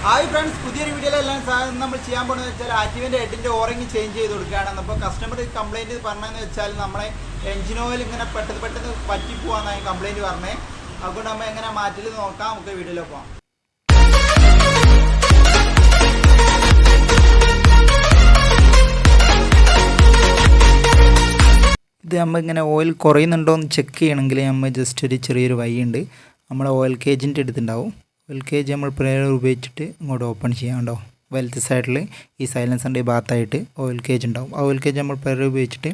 Hi friends, പുതിയൊരു വീഡിയോയിലെല്ലാം നമ്മൾ ചെയ്യാൻ പോകുന്നത് വെച്ചാൽ ആക്റ്റീവിൻ്റെ ഹെഡിൻ്റെ ഓറിങ് ചേഞ്ച് ചെയ്ത് കൊടുക്കുകയാണ്. അപ്പോൾ കസ്റ്റമർ കംപ്ലയിൻറ്റ് പറഞ്ഞതെന്ന് വെച്ചാൽ നമ്മളെ എഞ്ചിൻ ഓയിൽ ഇങ്ങനെ പെട്ടെന്ന് പറ്റിപ്പോവാന്നാണ് കംപ്ലയിൻറ്റ് പറഞ്ഞത്. അതുകൊണ്ട് നമ്മൾ എങ്ങനെ മാറ്റൽ നോക്കാം, നമുക്ക് വീഡിയോയിൽ പോകാം. ഇത് നമ്മളിങ്ങനെ ഓയിൽ കുറയുന്നുണ്ടോ എന്ന് ചെക്ക് ചെയ്യണമെങ്കിൽ നമ്മൾ ജസ്റ്റ് ഒരു ചെറിയൊരു വഴിയുണ്ട്. നമ്മളെ ഓയിൽ കേജിൻ്റെ അടുത്തുണ്ടാവും. ഓയിൽ കേജ് നമ്മൾ പ്രയർ ഉപയോഗിച്ചിട്ട് ഇങ്ങോട്ട് ഓപ്പൺ ചെയ്യാണ്ടോ. വലത്തെ സൈഡിൽ ഈ സൈലൻസറിൻ്റെ ഭാഗത്തായിട്ട് ഓയിൽ കേജ് ഉണ്ടാവും. ആ ഓയിൽ കേജ് നമ്മൾ പ്രയർ ഉപയോഗിച്ചിട്ട്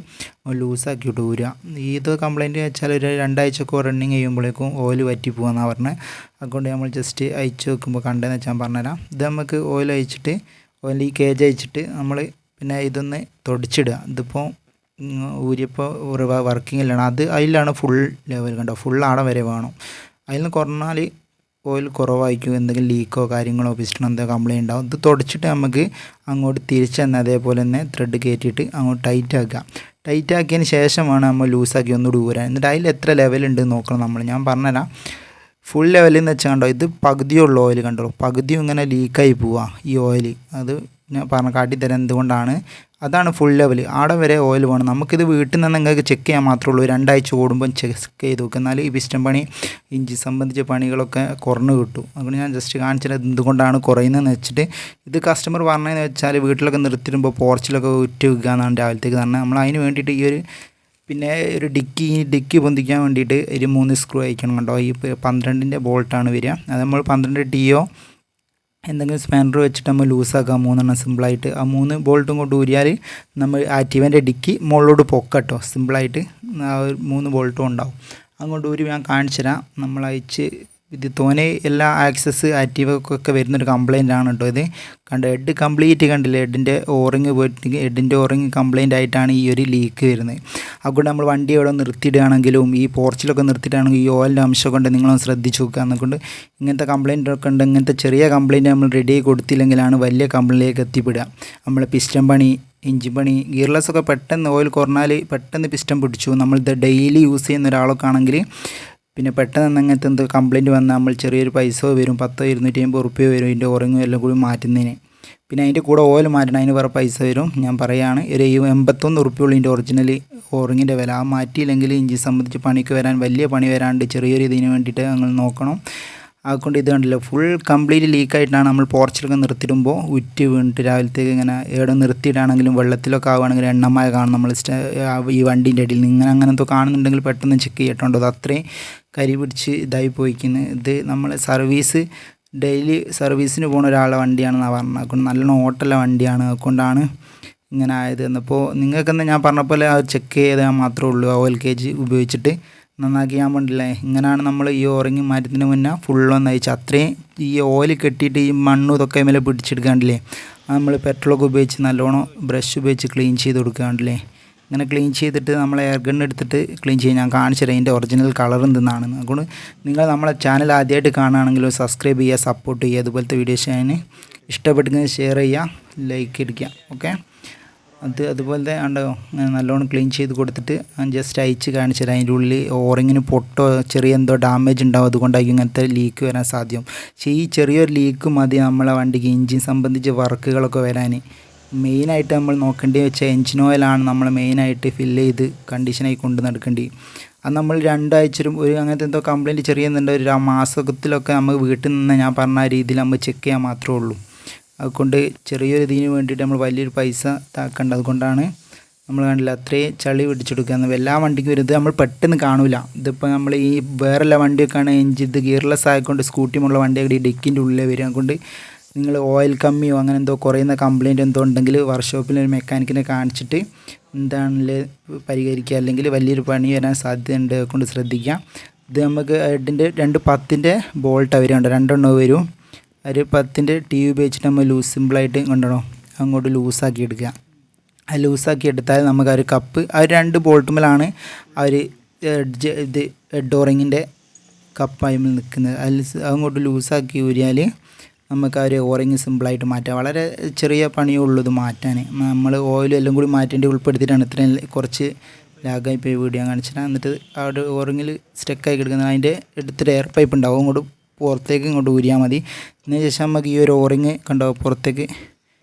ലൂസാക്കിയിട്ട് ഊരുക. ഇത് കംപ്ലയിൻറ്റ് വെച്ചാൽ ഒരു 2 ആഴ്ചയൊക്കെ റണ്ണിങ് ചെയ്യുമ്പോഴേക്കും ഓയിൽ വറ്റി പോകുമെന്നാണ് പറഞ്ഞത്. അതുകൊണ്ട് നമ്മൾ ജസ്റ്റ് അയച്ച് വെക്കുമ്പോൾ കണ്ടതെന്ന് വെച്ചാൽ പറഞ്ഞുതരാം. ഇത് നമുക്ക് ഓയിൽ അയച്ചിട്ട് ഈ കേജ് അയച്ചിട്ട് നമ്മൾ പിന്നെ ഇതൊന്ന് തുടച്ചിടുക. ഇതിപ്പോൾ ഊരിയപ്പോൾ വർക്കിങ്ങിലാണ്, അതിലാണ് ഫുൾ ലെവൽ കണ്ടോ, ഫുൾ ആടെ വരെ വേണം. അതിൽ നിന്ന് കുറഞ്ഞാൽ ഓയിൽ കുറവായിരിക്കും, എന്തെങ്കിലും ലീക്കോ കാര്യങ്ങളോ പിസ്റ്റണോ എന്തെങ്കിലും കംപ്ലയിൻ്റ് ഉണ്ടാവും. ഇത് തുടച്ചിട്ട് നമുക്ക് അങ്ങോട്ട് തിരിച്ച് തന്നെ അതേപോലെ തന്നെ ത്രെഡ് കയറ്റിയിട്ട് അങ്ങോട്ട് ടൈറ്റ് ആക്കിയതിന് ശേഷമാണ് നമ്മൾ ലൂസാക്കി ഒന്നുകൂടി ഊരാൻ. എന്നിട്ട് അതിൽ എത്ര ലെവലുണ്ട് നോക്കണം ഞാൻ പറഞ്ഞുതരാം. ഫുൾ ലെവലിൽ എന്ന് വെച്ചാൽ കണ്ടോ, ഇത് പകുതിയുള്ള ഓയിൽ കണ്ടോ, പകുതിയും ഇങ്ങനെ ലീക്കായി പോവുക ഈ ഓയിൽ. അത് ഞാൻ കാട്ടിത്തരാം എന്തുകൊണ്ടാണ്. അതാണ് ഫുൾ ലെവൽ, ആടെ വരെ ഓയിൽ വേണം. നമുക്കിത് വീട്ടിൽ നിന്ന് നിങ്ങൾക്ക് ചെക്ക് ചെയ്യാൻ മാത്രമേ ഉള്ളൂ. 2 ആഴ്ച ഓടുമ്പോൾ ചെക്ക് ചെയ്ത് നോക്കുക. എന്നാൽ ഈ പിസ്റ്റൺ പണി ഇഞ്ചി സംബന്ധിച്ച പണികളൊക്കെ കുറഞ്ഞു കിട്ടും. അതുകൊണ്ട് ഞാൻ ജസ്റ്റ് കാണിച്ചത് എന്തുകൊണ്ടാണ് കുറയുന്നതെന്ന് വെച്ചിട്ട്. ഇത് കസ്റ്റമർ പറഞ്ഞതെന്ന് വെച്ചാൽ വീട്ടിലൊക്കെ നിർത്തിടുമ്പോൾ പോർച്ചിലൊക്കെ ഉറ്റ് വെക്കുക എന്നാണ് രാവിലത്തേക്ക് പറഞ്ഞത്. നമ്മൾ അതിന് വേണ്ടിയിട്ട് ഈ ഒരു പിന്നെ ഒരു ഡിക്കി പൊന്തിക്കാൻ വേണ്ടിയിട്ട് ഒരു 3 സ്ക്രൂ അയക്കണം കണ്ടോ. ഈ 12ൻ്റെ ബോൾട്ടാണ് വരിക. അത് നമ്മൾ 12 ടീയോ എന്തെങ്കിലും സ്പാനർ വെച്ചിട്ട് നമ്മൾ ലൂസാക്കാം 3 സിമ്പിളായിട്ട്. ആ 3 ബോൾട്ടും കൊണ്ട് ഊരിയാൽ നമ്മൾ ആക്റ്റീവൻ്റെ ഡിക്കി മുകളിലോട്ട് പൊക്കട്ടോ സിമ്പിളായിട്ട്. ആ 3 ബോൾട്ടും ഉണ്ടാവും. അങ്ങോട്ട് ഊരി ഞാൻ കാണിച്ചു തരാം. നമ്മൾ അയച്ച് ഇത് തോനെ എല്ലാ ആക്സസ് ആക്റ്റീവൊക്കെ വരുന്നൊരു കംപ്ലയിൻ്റ് ആണ് കേട്ടോ. ഇത് കണ്ട് ഹെഡ് കംപ്ലീറ്റ് കണ്ടില്ലേ, ഹെഡിൻ്റെ ഓറിങ് പോയിട്ട് ഹെഡിൻ്റെ ഓറിങ് കംപ്ലയിൻ്റ് ആയിട്ടാണ് ഈ ഒരു ലീക്ക് വരുന്നത്. അതുകൊണ്ട് നമ്മൾ വണ്ടി എവിടെ നിർത്തിയിടുകയാണെങ്കിലും ഈ പോർച്ചിലൊക്കെ നിർത്തിയിട്ടാണെങ്കിൽ ഈ ഓയിലിൻ്റെ അംശമൊക്കെ ഉണ്ട്, നിങ്ങളൊന്ന് ശ്രദ്ധിച്ച് നോക്കുക. അതുകൊണ്ട് ഇങ്ങനത്തെ കംപ്ലയിൻ്റൊക്കെ ഉണ്ട്. ഇങ്ങനത്തെ ചെറിയ കംപ്ലയിൻറ്റ് നമ്മൾ റെഡി ആയി കൊടുത്തില്ലെങ്കിലാണ് വലിയ കംപ്ലയിൻറ്റിലേക്ക് എത്തിപ്പെടുക. നമ്മൾ പിസ്റ്റൺ പണി, എഞ്ചിൻ പണി, ഗിയർലെസ്സൊക്കെ പെട്ടെന്ന് ഓയിൽ കുറഞ്ഞാൽ പെട്ടെന്ന് പിസ്റ്റൺ പിടിച്ചു. നമ്മളിത് ഡെയിലി യൂസ് ചെയ്യുന്ന ഒരാളൊക്കെ ആണെങ്കിൽ പിന്നെ പെട്ടെന്ന് അങ്ങനത്തെ എന്തോ കംപ്ലയിൻറ്റ് വന്നാൽ നമ്മൾ ചെറിയൊരു പൈസ വരും, 10 250 റുപ്യ വരും ഇതിൻ്റെ ഓറിങ്ങും എല്ലാം കൂടി മാറ്റുന്നതിന്. പിന്നെ അതിൻ്റെ കൂടെ ഓയിൽ മാറ്റണം, അതിന് വേറെ പൈസ വരും. ഞാൻ പറയുകയാണ്, ഒരു 81 റുപ്യുള്ളൂ ഇതിൻ്റെ ഒറിജിനൽ ഓറിങ്ങിൻ്റെ വില. ആ മാറ്റിയില്ലെങ്കിൽ ഇഞ്ചി സംബന്ധിച്ച് പണിക്ക് വരാൻ വലിയ പണി വരാണ്ട് ചെറിയൊരു ഇതിന് വേണ്ടിയിട്ട് ഞങ്ങൾ നോക്കണം. അതുകൊണ്ട് ഇത് കണ്ടില്ല, ഫുൾ കംപ്ലീറ്റ് ലീക്കായിട്ടാണ്. നമ്മൾ പോർച്ചിലൊക്കെ നിർത്തിയിടുമ്പോൾ ഉറ്റ് വീണിട്ട് രാവിലത്തേക്ക് ഇങ്ങനെ എവിടെ നിർത്തിയിട്ടാണെങ്കിലും വെള്ളത്തിലൊക്കെ ആവുകയാണെങ്കിൽ എണ്ണമായ കാണും. നമ്മൾ ഈ വണ്ടീൻ്റെ അടിയിൽ നിന്ന് അങ്ങനത്തെ കാണുന്നുണ്ടെങ്കിൽ പെട്ടെന്ന് ചെക്ക് ചെയ്തിട്ടുണ്ടോ. അത് അത്രയും കരി പിടിച്ച് ഇതായി പോയിക്കുന്നത്. ഇത് നമ്മൾ ഡെയിലി സർവീസിന് പോകുന്ന ഒരാളുടെ വണ്ടിയാണെന്നാണ് പറഞ്ഞത്. അതുകൊണ്ട് നല്ലോണം ഓട്ടമുള്ള വണ്ടിയാണ്, അതുകൊണ്ടാണ് ഇങ്ങനെ ആയത്. എന്നപ്പോൾ നിങ്ങൾക്കെന്താ ഞാൻ പറഞ്ഞ പോലെ അത് ചെക്ക് ചെയ്താൽ മാത്രമേ ഉള്ളൂ. ഓയിൽ കേജ് ഉപയോഗിച്ചിട്ട് നന്നാക്കി ഞാൻ പറഞ്ഞില്ലേ. ഇങ്ങനെയാണ് നമ്മൾ ഈ ഓറിങ് മാറ്റത്തിന് മുന്നേ ഫുള്ളൊന്ന് അയച്ച് അത്രയും ഈ ഓയിൽ കെട്ടിയിട്ട് ഈ മണ്ണും ഇതൊക്കെ മേലെ പിടിച്ചെടുക്കാണ്ടില്ലേ. നമ്മൾ പെട്രോളൊക്കെ ഉപയോഗിച്ച് നല്ലോണം ബ്രഷ് ഉപയോഗിച്ച് ക്ലീൻ ചെയ്ത് കൊടുക്കാണ്ടില്ലേ. ഇങ്ങനെ ക്ലീൻ ചെയ്തിട്ട് നമ്മൾ എയർ ഗൺ എടുത്തിട്ട് ക്ലീൻ ചെയ്യാൻ ഞാൻ കാണിച്ചു തരാം. ഇതിൻ്റെ ഒറിജിനൽ കളർ എന്തെന്നാണ്. അതുകൊണ്ട് നിങ്ങൾ നമ്മളെ ചാനൽ ആദ്യമായിട്ട് കാണുകയാണെങ്കിൽ സബ്സ്ക്രൈബ് ചെയ്യുക, സപ്പോർട്ട് ചെയ്യുക. അതുപോലത്തെ വീഡിയോസ് അതിന് ഇഷ്ടപ്പെട്ടെങ്കിൽ ഷെയർ ചെയ്യുക, ലൈക്ക് അടിക്കുക. ഓക്കെ, അതുപോലത്തെ ഉണ്ടോ നല്ലോണം ക്ലീൻ ചെയ്ത് കൊടുത്തിട്ട് ജസ്റ്റ് അയച്ച് കാണിച്ചു തരാം. അതിൻ്റെ ഉള്ളിൽ ഓറിങ്ങിന് പൊട്ടോ ചെറിയ എന്തോ ഡാമേജ് ഉണ്ടാവും, അതുകൊണ്ടായിരിക്കും ഇങ്ങനത്തെ ലീക്ക് വരാൻ സാധ്യം. പക്ഷേ ഈ ചെറിയൊരു ലീക്ക് മതി നമ്മളെ വണ്ടിക്ക് എഞ്ചിൻ സംബന്ധിച്ച് വർക്കുകളൊക്കെ വരാൻ. മെയിനായിട്ട് നമ്മൾ നോക്കേണ്ടത് വെച്ചാൽ എഞ്ചിൻ ഓയിലാണ് നമ്മൾ മെയിനായിട്ട് ഫില്ല് ചെയ്ത് കണ്ടീഷനായി കൊണ്ട് നടക്കേണ്ടി. അത് നമ്മൾ 2 ആഴ്ചയിലും ഒരു അങ്ങനത്തെ എന്തോ കംപ്ലയിൻറ്റ് ചെറിയുന്നുണ്ട്, ഒരു മാസത്തിലൊക്കെ നമ്മൾ വീട്ടിൽ നിന്ന് ഞാൻ പറഞ്ഞ രീതിയിൽ നമ്മൾ ചെക്ക് ചെയ്യാൻ മാത്രമേ ഉള്ളൂ. അതുകൊണ്ട് ചെറിയൊരു ഇതിന് വേണ്ടിയിട്ട് നമ്മൾ വലിയൊരു പൈസ ഇതാക്കേണ്ട. അതുകൊണ്ടാണ് നമ്മൾ കണ്ടില്ല അത്രയും ചളി പിടിച്ചെടുക്കുക. എല്ലാ വണ്ടിക്കും വരും. ഇത് നമ്മൾ പെട്ടെന്ന് കാണില്ല. ഇതിപ്പോൾ നമ്മൾ ഈ വേറെയുള്ള വണ്ടിയൊക്കെയാണ് എഞ്ചിൻ ഇത് ഗിയർലെസ് ആയിക്കൊണ്ട് സ്കൂട്ടിയുമുള്ള വണ്ടിയൊക്കെ ഈ ഡിക്കിൻ്റെ ഉള്ളിൽ വരും. അതുകൊണ്ട് നിങ്ങൾ ഓയിൽ കമ്മിയോ അങ്ങനെ എന്തോ കുറയുന്ന കംപ്ലയിൻറ്റ് എന്തോ ഉണ്ടെങ്കിൽ വർക്ക്ഷോപ്പിൽ ഒരു മെക്കാനിക്കിനെ കാണിച്ചിട്ട് എന്താണെങ്കിലും പരിഹരിക്കുക, അല്ലെങ്കിൽ വലിയൊരു പണി വരാൻ സാധ്യതയുണ്ട്. അതുകൊണ്ട് ശ്രദ്ധിക്കുക. ഇത് നമുക്ക് ഹെഡിൻ്റെ 2 10ൻ്റെ ബോൾട്ട് വരുന്നുണ്ട്, 2 വരും. ഒരു 10ൻ്റെ ടി ഉപയോഗിച്ചിട്ട് നമ്മൾ സിമ്പിളായിട്ട് കൊണ്ടുപോകണം അങ്ങോട്ട് ലൂസാക്കി എടുക്കുക. ആ ലൂസാക്കി എടുത്താൽ നമുക്ക് ആ ഒരു കപ്പ് ആ 2 ബോൾട്ടുമ്മലാണ് ആ ഒരു ഹെഡ് ഓറിങ്ങിൻ്റെ കപ്പായി നിൽക്കുന്നത്. അതിൽ അങ്ങോട്ട് ലൂസാക്കി ഊരിയാൽ നമുക്ക് ആ ഒരു ഓറിങ് സിമ്പിളായിട്ട് മാറ്റാം. വളരെ ചെറിയ പണിയേ ഉള്ളൂ ഇത് മാറ്റാൻ. നമ്മൾ ഓയിലും എല്ലാം കൂടി മാറ്റേണ്ടി ഉൾപ്പെടുത്തിയിട്ടാണ് ഇത്രയും കുറച്ച് ലാഗായി പോയി വീഡിയോ കാണിച്ചിട്ട്. എന്നിട്ട് ആ ഒരു ഓറിങ്ങിൽ സ്റ്റക്കായി കിടക്കുന്നത് അതിൻ്റെ എടുത്തിട്ട് എയർ പൈപ്പ് ഉണ്ടാവും, അങ്ങോട്ട് പുറത്തേക്ക് ഇങ്ങോട്ട് ഊരിയാൽ മതി. അതിന് ശേഷം നമുക്ക് ഈ ഒരു ഓറിങ് കണ്ടോ പുറത്തേക്ക്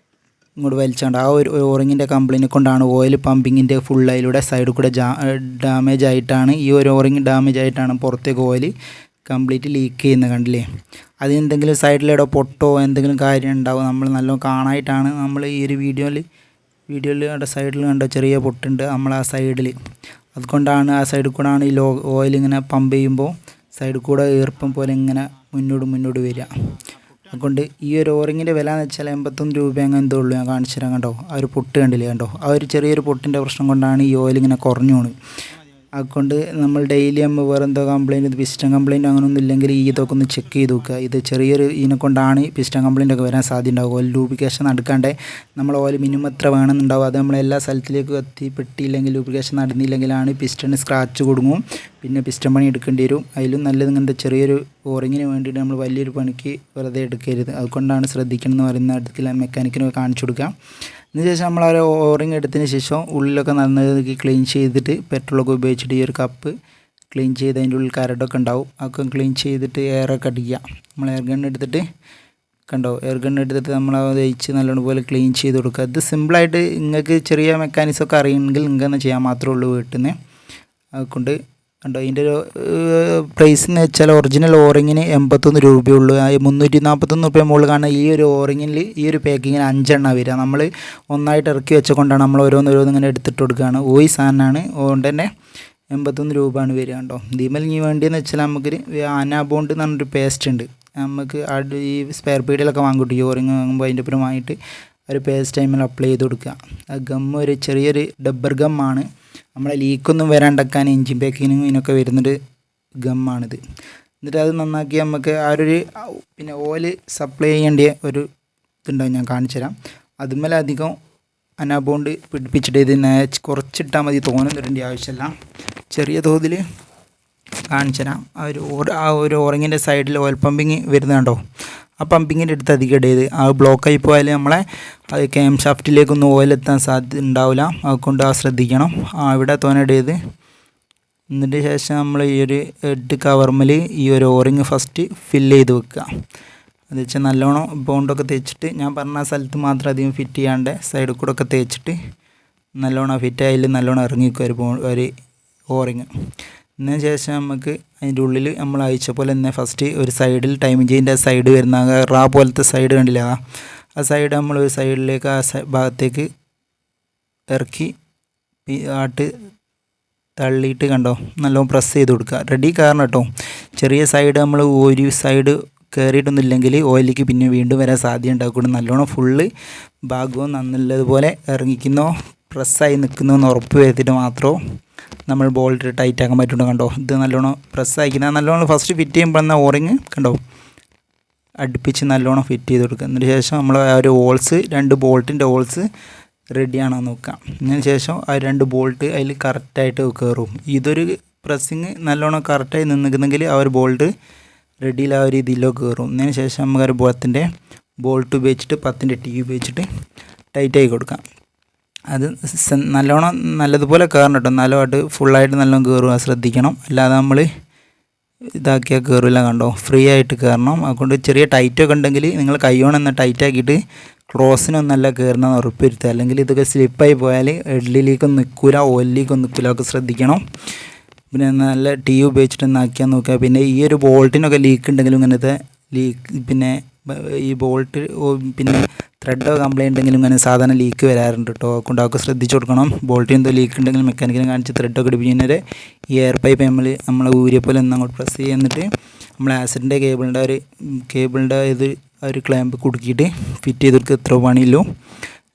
ഇങ്ങോട്ട് വലിച്ചാണ്ട് ആ ഒരു ഓറിങ്ങിൻ്റെ കംപ്ലൈൻറ്റ് കൊണ്ടാണ് ഓയിൽ പമ്പിങ്ങിൻ്റെ ഫുൾ അതിലൂടെ സൈഡിൽ കൂടെ ഡാമേജ് ആയിട്ടാണ് ഈ ഒരു ഓറിങ് ഡാമേജ് ആയിട്ടാണ് പുറത്തേക്ക് ഓയിൽ കംപ്ലീറ്റ് ലീക്ക് ചെയ്യുന്നത്. കണ്ടില്ലേ? അതിനെന്തെങ്കിലും സൈഡിലെവിടെ പൊട്ടോ എന്തെങ്കിലും കാര്യം ഉണ്ടാവും. നമ്മൾ നല്ലോണം കാണാനായിട്ടാണ് നമ്മൾ ഈ ഒരു വീഡിയോയിൽ അവിടെ സൈഡിൽ കണ്ടോ ചെറിയ പൊട്ടുണ്ട് നമ്മൾ ആ സൈഡിൽ. അതുകൊണ്ടാണ് ആ സൈഡിൽ കൂടെ ആണ് ഈ ഓയിൽ ഇങ്ങനെ പമ്പ് ചെയ്യുമ്പോൾ സൈഡിൽ കൂടെ ഈർപ്പം പോലെ ഇങ്ങനെ മുന്നോട്ട് വരിക. അതുകൊണ്ട് ഈ ഒരു ഓറിങ്ങിൻ്റെ വില എന്ന് വെച്ചാൽ 81 രൂപ അങ്ങനെ എന്തോ ഉള്ളൂ. ഞാൻ കാണിച്ചു തരാം. കണ്ടോ ആ ഒരു പൊട്ട് കണ്ടില്ലേ? കണ്ടോ ആ ഒരു ചെറിയൊരു പൊട്ടിൻ്റെ പ്രശ്നം കൊണ്ടാണ് ഈ ഓയിൽ ഇങ്ങനെ കുറഞ്ഞു പോകുന്നത്. അതുകൊണ്ട് നമ്മൾ ഡെയിലി നമ്മൾ വേറെ എന്തോ കംപ്ലയിൻറ്റ് പിസ്റ്റൺ കംപ്ലയിൻറ്റ് അങ്ങനെയൊന്നും ഇല്ലെങ്കിൽ ഇതൊക്കെ ഒന്ന് ചെക്ക് ചെയ്ത് നോക്കുക. ഇത് ചെറിയൊരു ഇതിനെ കൊണ്ടാണ് പിസ്റ്റൺ കംപ്ലയിൻ്റ് ഒക്കെ വരാൻ സാധ്യത ഉണ്ടാവും. ഓയിൽ ലൂബ്രിക്കേഷൻ നടക്കാണ്ട് നമ്മൾ ഓയിൽ മിനിമം എത്ര വേണമെന്നുണ്ടാവും. അത് നമ്മൾ എല്ലാ സ്ഥലത്തിലേക്കും എത്തിപ്പെട്ടില്ലെങ്കിൽ ലൂബ്രിക്കേഷൻ നടന്നില്ലെങ്കിലാണ് പിസ്റ്റൺ സ്ക്രാച്ച് കൊടുങ്ങും. പിന്നെ പിസ്റ്റൺ പണി എടുക്കേണ്ടി വരും. അതിലും നല്ലത് ഇങ്ങനത്തെ ചെറിയൊരു ഓറിങ്ങിന് വേണ്ടിയിട്ട് നമ്മൾ വലിയൊരു പണിക്ക് വെറുതെ എടുക്കരുത്. അതുകൊണ്ടാണ് ശ്രദ്ധിക്കണം എന്ന് പറയുന്ന അടുത്തുള്ള മെക്കാനിക്കിന് കാണിച്ചു കൊടുക്കുക. അതിനുശേഷം നമ്മൾ ആ ഒരു ഓറിങ് എടുത്തതിന് ശേഷം ഉള്ളിലൊക്കെ നന്നായി ക്ലീൻ ചെയ്തിട്ട് പെട്രോളൊക്കെ ഉപയോഗിച്ചിട്ട് ഈ ഒരു കപ്പ് ക്ലീൻ ചെയ്ത് അതിൻ്റെ ഉള്ളിൽ കരടൊക്കെ ഉണ്ടാവും. അതൊക്കെ ക്ലീൻ ചെയ്തിട്ട് എയറൊക്കെ അടിക്കുക. നമ്മൾ എയർ ഗൺ എടുത്തിട്ട് കണ്ടോ എയർ ഗൺ എടുത്തിട്ട് നമ്മൾ അത് ഒഴിച്ച് നല്ലോണം പോലെ ക്ലീൻ ചെയ്ത് കൊടുക്കുക. ഇത് സിമ്പിളായിട്ട് നിങ്ങൾക്ക് ചെറിയ മെക്കാനിക്സൊക്കെ അറിയുമെങ്കിൽ നിങ്ങൾക്ക് ചെയ്യാൻ മാത്രമേ ഉള്ളൂ വീട്ടിൽ നിന്ന്. അതുകൊണ്ട് കണ്ടോ ഇതിൻ്റെ ഒരു പ്രൈസ് എന്ന് വെച്ചാൽ ഒറിജിനൽ ഓറിങ്ങിന് 81 രൂപയുള്ളൂ. 341 രൂപ മുകളിൽ കാണുന്ന ഈ ഒരു ഓറിങ്ങിൽ ഈ ഒരു പാക്കിങ്ങിന് 5 എണ്ണം വരിക. നമ്മൾ ഒന്നായിട്ട് ഇറക്കി വെച്ചുകൊണ്ടാണ് നമ്മൾ ഓരോന്ന് ഇങ്ങനെ എടുത്തിട്ട് കൊടുക്കുകയാണ്. ഓയി സാധനമാണ്. അതുകൊണ്ട് തന്നെ 81 രൂപയാണ് വരിക. കണ്ടോ ഇതിമേൽ ഇനി വേണ്ടിയെന്ന് വെച്ചാൽ നമുക്കൊരു അനാബോണ്ട് എന്ന് പറഞ്ഞൊരു പേസ്റ്റ് ഉണ്ട്. നമുക്ക് ഈ സ്പെയർ പീഡിലൊക്കെ വാങ്ങിയിട്ട് ഈ ഓറിങ് വാങ്ങുമ്പോൾ അതിൻ്റെ പുറമായിട്ട് ഒരു പേസ്റ്റ് ടൈമിൽ അപ്ലൈ ചെയ്ത് കൊടുക്കുക. ആ ഗമ്മ് ഒരു ചെറിയൊരു ഡബ്ബർ ഗമ്മാണ്. നമ്മളെ ലീക്കൊന്നും വരാണ്ടക്കാൻ എൻജിൻ പാക്കിങ്ങിനും ഇതിനൊക്കെ വരുന്നൊരു ഗമ്മാണിത്. എന്നിട്ട് അത് നന്നാക്കി നമുക്ക് ആ ഒരു പിന്നെ ഓയിൽ സപ്ലൈ ചെയ്യേണ്ട ഒരു ഇതുണ്ടാവും. ഞാൻ കാണിച്ചു തരാം. അതുമേലെ അധികം അനാബോണ്ട് പിടിപ്പിച്ചിട്ട് ഇതിനെ കുറച്ചിട്ടാൽ മതി. തോനെ ഇടേണ്ട ആവശ്യമില്ല. ചെറിയ തോതിൽ കാണിച്ചു തരാം. ആ ഒരു ഓറിങ്ങിൻ്റെ സൈഡിൽ ഓയിൽ പമ്പിങ് വരുന്നുണ്ടോ? ആ പമ്പിങ്ങിൻ്റെ അടുത്ത് അധികം ഇടരുത്. ആ ബ്ലോക്കായി പോയാൽ നമ്മളെ അത് ക്യാം ഷാഫ്റ്റിലേക്കൊന്നും ഓയിലെത്താൻ സാധ്യത ഉണ്ടാവില്ല. അതുകൊണ്ട് ശ്രദ്ധിക്കണം. ഇവിടെ തോനെ ഇടരുത്. എന്നിട്ട് ശേഷം നമ്മൾ ഈ ഒരു ഹെഡ് കവർമൽ ഈ ഒരു ഓറിങ് ഫസ്റ്റ് ഫില്ല് ചെയ്ത് വെക്കുക. അത് വെച്ചാൽ നല്ലോണം ബോണ്ടൊക്കെ തേച്ചിട്ട് ഞാൻ പറഞ്ഞ സ്ഥലത്ത് മാത്രം അധികം ഫിറ്റ് ചെയ്യാണ്ട് സൈഡിൽ കൂടെ ഒക്കെ തേച്ചിട്ട് നല്ലോണം ഫിറ്റ് ആയാലും നല്ലോണം ഇറങ്ങിക്കും ഒരു ഓറിങ്. അതിന് ശേഷം നമുക്ക് അതിൻ്റെ ഉള്ളിൽ നമ്മൾ അയച്ച പോലെ തന്നെ ഫസ്റ്റ് ഒരു സൈഡിൽ ടൈമിംഗ് ചെയിൻ്റെ സൈഡ് വരുന്ന റാ പോലത്തെ സൈഡ് കണ്ടില്ല? ആ സൈഡ് നമ്മൾ ഒരു സൈഡിലേക്ക് ആ ഭാഗത്തേക്ക് ഇറക്കി തള്ളിയിട്ട് കണ്ടോ നല്ലോണം പ്രസ് ചെയ്ത് കൊടുക്കുക. റെഡി കാരണം കേട്ടോ. ചെറിയ സൈഡ് നമ്മൾ ഒരു സൈഡ് കയറിയിട്ടൊന്നുമില്ലെങ്കിൽ ഓയിലേക്ക് പിന്നെ വീണ്ടും വരാൻ സാധ്യത ഉണ്ടാക്കും. നല്ലോണം ഫുള്ള് ഭാഗവും നല്ലതുപോലെ ഇറങ്ങിക്കുന്നോ പ്രസ്സായി നിൽക്കുന്നോ എന്ന് ഉറപ്പ് വരുത്തിയിട്ട് മാത്രമോ നമ്മൾ ബോൾട്ട് ടൈറ്റ് ആക്കാൻ പറ്റുള്ളൂ. കണ്ടോ ഇത് നല്ലോണം പ്രസ് ആയിക്കുന്നത് നല്ലോണം ഫസ്റ്റ് ഫിറ്റ് ചെയ്യുമ്പോൾ എന്ന ഓറിങ് കണ്ടോ അടുപ്പിച്ച് നല്ലോണം ഫിറ്റ് ചെയ്ത് കൊടുക്കുക. അതിന് ശേഷം നമ്മൾ ആ ഒരു ഹോൾസ് 2 ബോൾട്ടിൻ്റെ ഹോൾസ് റെഡിയാണോ നോക്കാം. അതിന് ശേഷം ആ 2 ബോൾട്ട് അതിൽ കറക്റ്റായിട്ട് കയറും. ഇതൊരു പ്രസ്സിങ് നല്ലോണം കറക്റ്റായി നിൽക്കുന്നെങ്കിൽ ആ ഒരു ബോൾട്ട് റെഡിയിൽ ആ ഒരു ഇതിലോ കയറും. അതിന് ശേഷം നമുക്ക് ഒരു ബോളത്തിൻ്റെ ബോൾട്ട് ഉപയോഗിച്ചിട്ട് 10ൻ്റെ ടീ ഉപയോഗിച്ചിട്ട് ടൈറ്റായി കൊടുക്കാം. അത് നല്ലോണം നല്ലതുപോലെ കയറണം കേട്ടോ. നല്ലതായിട്ട് ഫുള്ളായിട്ട് നല്ലോണം കയറുക ശ്രദ്ധിക്കണം. അല്ലാതെ നമ്മൾ ഇതാക്കിയാൽ കയറില്ല. കണ്ടോ ഫ്രീ ആയിട്ട് കയറണം. അതുകൊണ്ട് ചെറിയ ടൈറ്റൊക്കെ ഉണ്ടെങ്കിൽ നിങ്ങൾ കൈയോണെന്ന് ടൈറ്റാക്കിയിട്ട് ക്രോസിനൊന്നല്ല കയറണമെന്ന് ഉറപ്പ് വരുത്തുക. അല്ലെങ്കിൽ ഇതൊക്കെ സ്ലിപ്പായി പോയാൽ എഡ്ലിലേക്കൊന്നും നിൽക്കില്ല, ഓയിലിലേക്കൊന്നും നിൽക്കില്ല. ഒക്കെ ശ്രദ്ധിക്കണം. പിന്നെ നല്ല ടീ ഉപയോഗിച്ചിട്ട് ആക്കിയാൽ നോക്കുക. പിന്നെ ഈ ഒരു ബോൾട്ടിനൊക്കെ ലീക്ക് ഉണ്ടെങ്കിലും ഇങ്ങനത്തെ ലീക്ക് പിന്നെ ഈ ബോൾട്ട് പിന്നെ ത്രെഡോ കംപ്ലൈൻറ്റ് ഉണ്ടെങ്കിലും ഇങ്ങനെ സാധാരണ ലീക്ക് വരാറുണ്ട് കേട്ടോ. അതുകൊണ്ട് അതൊക്കെ ശ്രദ്ധിച്ച് കൊടുക്കണം. ബോൾട്ടിൽ എന്തോ ലീക്ക് ഉണ്ടെങ്കിൽ മെക്കാനിക്കിനെ കാണിച്ച് ത്രെഡൊക്കെ ഇടിപ്പിക്കുന്നത് ഈ എയർ പൈപ്പ് നമ്മൾ ഊരിയ പോലെ ഒന്ന് അങ്ങോട്ട് പ്രസ് ചെയ്യുന്നിട്ട് നമ്മൾ ആസിഡിൻ്റെ കേബിളിൻ്റെ ഇത് ഒരു ക്ലാമ്പ് കുടുക്കിയിട്ട് ഫിറ്റ് ചെയ്ത് കൊടുക്കുക. എത്ര പണിയില്ലോ.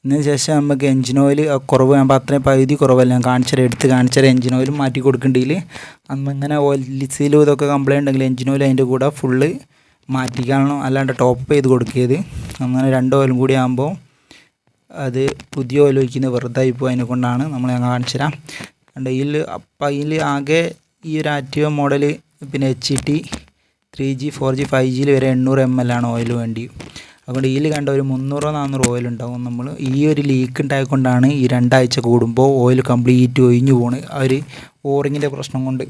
അതിന് ശേഷം നമുക്ക് എൻജിൻ ഓയിൽ കുറവ് ആകുമ്പോൾ അത്രയും പകുതി കുറവല്ല. ഞാൻ എടുത്ത് കാണിച്ചാൽ എൻജിൻ ഓയിലും മാറ്റി കൊടുക്കേണ്ടിയിൽ അന്ന് ഇങ്ങനെ ഓയിൽ സീലും ഇതൊക്കെ കംപ്ലൈൻറ്റ് ഉണ്ടെങ്കിൽ എൻജിൻ ഓയിൽ അതിൻ്റെ കൂടെ ഫുള്ള് മാറ്റിക്കാണോ, അല്ലാണ്ട് ടോപ്പ് ചെയ്ത് കൊടുക്കിയത്. അങ്ങനെ 2 ഓയിലും കൂടി ആകുമ്പോൾ അത് പുതിയ ഓയിൽ ഒഴിക്കുന്നത് വെറുതെ ഇപ്പോൾ അതിനെ കൊണ്ടാണ് നമ്മൾ ഞാൻ കാണിച്ചു തരാം. അപ്പം അതിൽ ആകെ ഈ ഒരു ആക്റ്റീവ മോഡൽ പിന്നെ HT 3G 4G 5G വരെ 800 ml ആണ് ഓയിൽ വേണ്ടി. അതുകൊണ്ട് ഇതിൽ കണ്ട ഒരു 300-400 ഓയിൽ ഉണ്ടാവും. നമ്മൾ ഈ ഒരു ലീക്ക് ഉണ്ടായിക്കൊണ്ടാണ് ഈ 2 ആഴ്ച കൂടുമ്പോൾ ഓയിൽ കംപ്ലീറ്റ് ഒഴിഞ്ഞു പോണ് ആ ഒരു ഓറിങ്ങിൻ്റെ പ്രശ്നം കൊണ്ട്.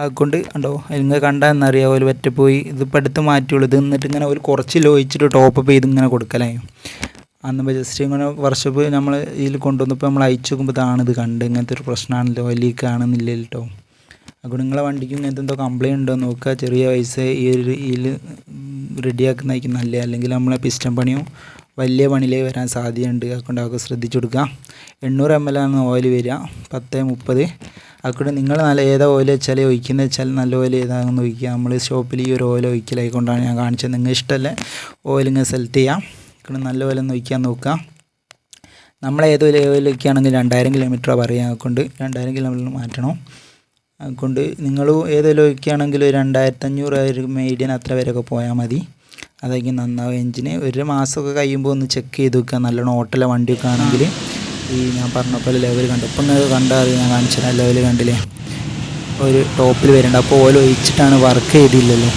അതുകൊണ്ട് കണ്ടോ നിങ്ങൾ കണ്ടാൽ ഓയിൽ പറ്റപ്പോയി. ഇതിപ്പോൾ അടുത്ത് മാറ്റുള്ളൂ. ഇത് എന്നിട്ട് ഇങ്ങനെ ഒരു കുറച്ച് ലോയിച്ചിട്ട് ടോപ്പപ്പ് ചെയ്ത് ഇങ്ങനെ കൊടുക്കലായി. അന്നിപ്പോൾ ജസ്റ്റ് ഇങ്ങനെ വർഷപ്പ് നമ്മൾ ഇതിൽ കൊണ്ടുവന്നപ്പോൾ നമ്മൾ അയച്ചു നോക്കുമ്പോൾ ഇത് കണ്ട് ഇങ്ങനത്തെ ഒരു പ്രശ്നമാണല്ലോ, ഓയിൽ ലീക്ക് ആണെന്നില്ല കേട്ടോ. അതുകൊണ്ട് നിങ്ങളെ വണ്ടിക്ക് ഇങ്ങനത്തെ എന്തോ കംപ്ലയിൻ്റ് ഉണ്ടോ നോക്കുക. ചെറിയ പൈസ ഈ ഒരു ഇതിൽ റെഡിയാക്കുന്നതായിരിക്കും നല്ലത്. അല്ലെങ്കിൽ നമ്മളെ പിസ്റ്റൺ പണിയും വലിയ പണിയിലേ വരാൻ സാധ്യതയുണ്ട്. അതുകൊണ്ട് അതൊക്കെ ശ്രദ്ധിച്ചു കൊടുക്കുക. 800 ml ആണ് ഓയിൽ വരിക, 10-30. അതുകൊണ്ട് നിങ്ങൾ നല്ല ഏതാ ഓയിൽ വെച്ചാൽ ഒഴിക്കുന്നത് വെച്ചാൽ നല്ല ഓയിൽ ഏതാണെന്ന് ഒഴിക്കുക. നമ്മൾ ഷോപ്പിൽ ഈ ഒരു ഓയിൽ ഒഴിക്കലായിക്കൊണ്ടാണ് ഞാൻ കാണിച്ചത്. നിങ്ങൾ ഇഷ്ടമല്ലേ ഓയിൽ ഇങ്ങനെ സെലക്ട് ചെയ്യാം. അതുകൊണ്ട് നല്ല ഓയിലൊന്ന് ഒഴിക്കാൻ നോക്കുക. നമ്മൾ ഏത് ഓയിൽ ഒഴിക്കുകയാണെങ്കിൽ 2000 കിലോമീറ്റർ പറയാം. അതുകൊണ്ട് 2000 കിലോമീറ്റർ മാറ്റണം. അതുകൊണ്ട് നിങ്ങൾ ഏതെങ്കിലും ഒഴിക്കുകയാണെങ്കിൽ 2500 മീഡിയൻ അത്ര വരെയൊക്കെ പോയാൽ മതി. അതായിരിക്കും നന്നാവും. എഞ്ചിന് ഒരു മാസമൊക്കെ കഴിയുമ്പോൾ ഒന്ന് ചെക്ക് ചെയ്ത് വെക്കുക. നല്ലോണം ഓട്ടല വണ്ടിയൊക്കെ ആണെങ്കിൽ ഈ ഞാൻ പറഞ്ഞ പോലെ ലെവൽ കണ്ടു. ഇപ്പം നിങ്ങൾ കണ്ടാൽ ഞാൻ കാണിച്ചാൽ ലെവൽ കണ്ടില്ലേ, ഒരു ടോപ്പിൽ വരുന്നുണ്ട്. അപ്പോൾ ഓയിൽ ഒഴിച്ചിട്ടാണ് വർക്ക് ചെയ്തില്ലല്ലോ,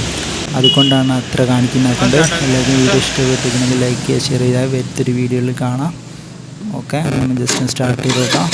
അതുകൊണ്ടാണ് അത്ര കാണിക്കുന്നത്. അതുകൊണ്ട് എല്ലാവർക്കും വീഡിയോ ഇഷ്ടപ്പെട്ടിരിക്കണമെങ്കിൽ ലൈക്ക് ചെയ്യുക, ഷെയർ ചെയ്താൽ വരുത്തൊരു വീഡിയോയിൽ കാണാം. ഓക്കെ, നമ്മൾ ജസ്റ്റ് സ്റ്റാർട്ട് ചെയ്ത് നോക്കാം.